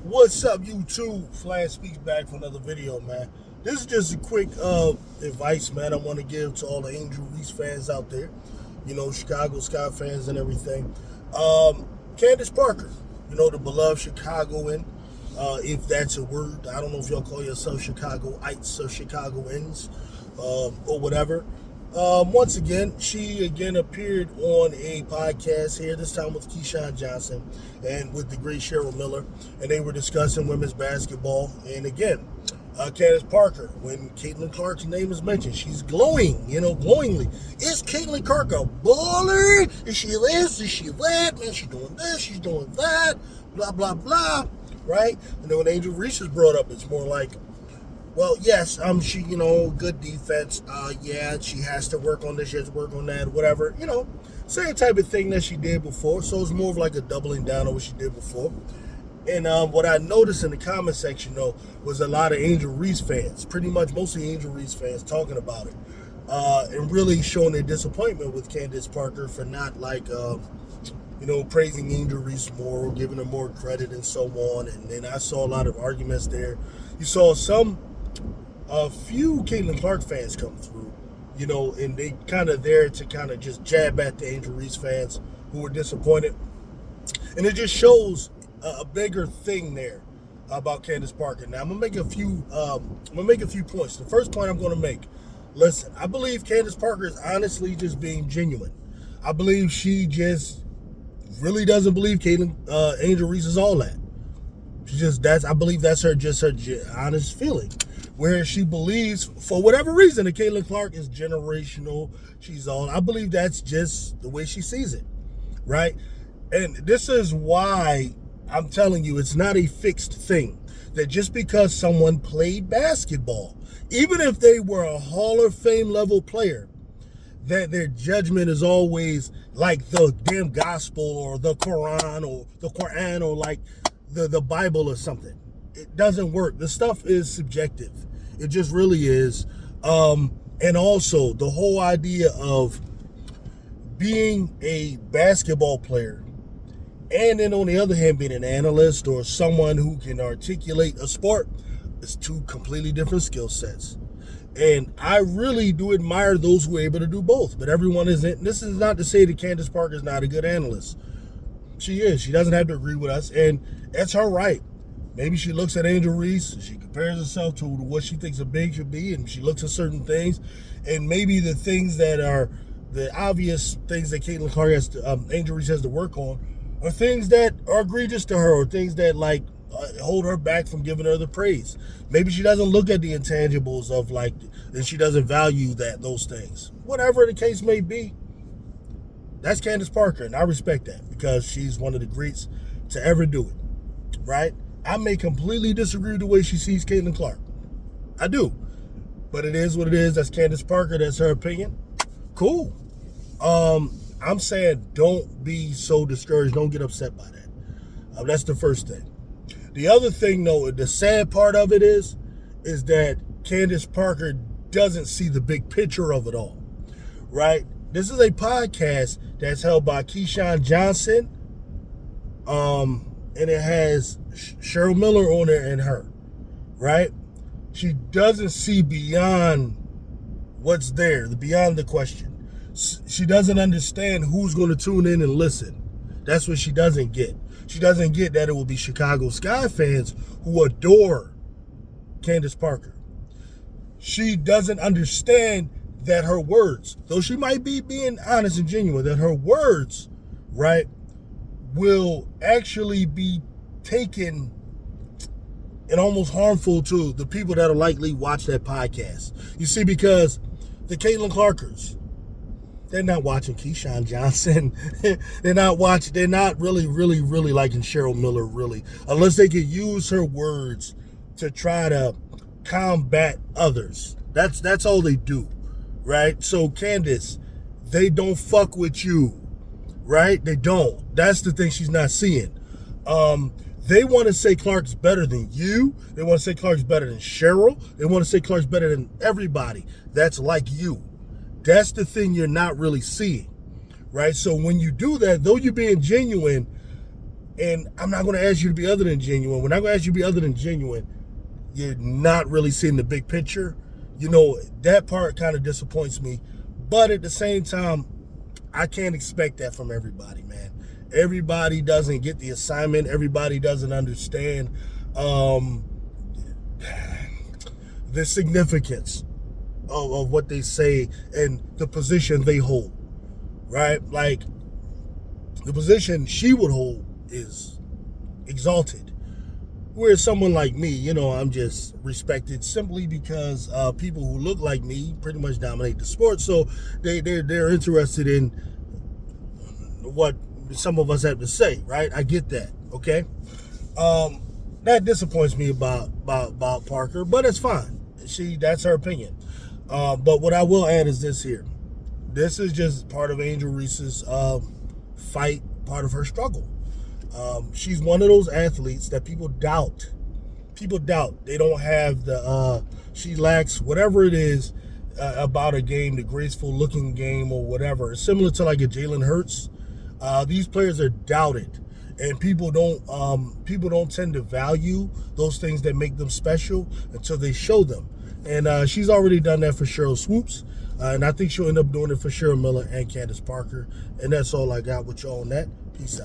What's up, YouTube? Flash Speaks back for another video, man. This is just a quick advice, man, I want to give to all the Angel Reese fans out there. You know, Chicago Sky fans and everything. Candace Parker, you know, the beloved Chicagoan, if that's a word. I don't know if y'all call yourself Chicagoites or Chicagoans or whatever. Once again, she appeared on a podcast here, this time with Keyshawn Johnson and with the great Cheryl Miller, and they were discussing women's basketball. And again, Candace Parker, when Caitlin Clark's name is mentioned, she's glowing, glowingly. Is Caitlin Clark a baller? Is she this? Is she that? Man, she's doing this, she's doing that, blah, blah, blah, right? And then when Angel Reese is brought up, it's more like, well, yes, she, good defense. Yeah, she has to work on this, she has to work on that, whatever, same type of thing that she did before. So it's more of like a doubling down on what she did before. And what I noticed in the comment section, though, was a lot of Angel Reese fans, pretty much mostly Angel Reese fans, talking about it and really showing their disappointment with Candace Parker for not, praising Angel Reese more, giving her more credit and so on. And then I saw a lot of arguments there. You saw a few Caitlin Clark fans come through, and they kind of there to kind of just jab at the Angel Reese fans who were disappointed. And it just shows a bigger thing there about Candace Parker. Now I'm gonna make a few points. The first point I'm gonna make: listen, I believe Candace Parker is honestly just being genuine. I believe she just really doesn't believe Angel Reese is all that. I believe that's her honest feeling, where she believes for whatever reason that Caitlin Clark is generational. I believe that's just the way she sees it, right? And this is why I'm telling you, it's not a fixed thing. That just because someone played basketball, even if they were a Hall of Fame level player, that their judgment is always like the damn gospel or the Quran or like the Bible or something. It doesn't work. The stuff is subjective. It just really is. And also the whole idea of being a basketball player and then on the other hand, being an analyst or someone who can articulate a sport is two completely different skill sets. And I really do admire those who are able to do both, but everyone isn't. This is not to say that Candace Parker is not a good analyst. She is. She doesn't have to agree with us, and that's her right. Maybe she looks at Angel Reese, she compares herself to what she thinks a big should be, and she looks at certain things, and maybe the things that are the obvious things that Caitlin Clark Angel Reese has to work on, or things that are egregious to her, or things that hold her back from giving her the praise. Maybe she doesn't look at the intangibles of and she doesn't value those things. Whatever the case may be, that's Candace Parker, and I respect that because she's one of the greats to ever do it, right? I may completely disagree with the way she sees Caitlin Clark. I do. But it is what it is. That's Candace Parker. That's her opinion. Cool. I'm saying don't be so discouraged. Don't get upset by that. That's the first thing. The other thing, though, the sad part of it is that Candace Parker doesn't see the big picture of it all, right? This is a podcast that's held by Keyshawn Johnson, and it has Cheryl Miller on there and her, right? She doesn't see beyond what's there, beyond the question. She doesn't understand who's going to tune in and listen. That's what she doesn't get. She doesn't get that it will be Chicago Sky fans who adore Candace Parker. She doesn't understand that her words, though she might be being honest and genuine, that her words, right, will actually be taken and almost harmful to the people that will likely watch that podcast. You see, because the Caitlin Clarkers, they're not watching Keyshawn Johnson. They're not really liking Cheryl Miller, really, unless they could use her words to try to combat others. That's all they do, right? So Candace, they don't fuck with you, right? They don't. That's the thing she's not seeing. They want to say Clark's better than you. They want to say Clark's better than Cheryl. They want to say Clark's better than everybody that's like you. That's the thing you're not really seeing, right? So when you do that, though you're being genuine, And I'm not going to ask you to be other than genuine. When I'm going to ask you to be other than genuine, you're not really seeing the big picture. That part kind of disappoints me. But at the same time, I can't expect that from everybody, man. Everybody doesn't get the assignment. Everybody doesn't understand the significance of what they say and the position they hold, right? Like, the position she would hold is exalted. Whereas someone like me, I'm just respected simply because people who look like me pretty much dominate the sport. So they're interested in what some of us have to say, right? I get that, okay? That disappoints me about Parker, but it's fine. That's her opinion. But what I will add is this here. This is just part of Angel Reese's fight, part of her struggle. She's one of those athletes that people doubt. People doubt. They don't have she lacks whatever it is about a game, the graceful looking game or whatever. It's similar to like a Jalen Hurts. These players are doubted. And people don't tend to value those things that make them special until they show them. And she's already done that for Cheryl Swoops. And I think she'll end up doing it for Cheryl Miller and Candace Parker. And that's all I got with you on that. Peace out.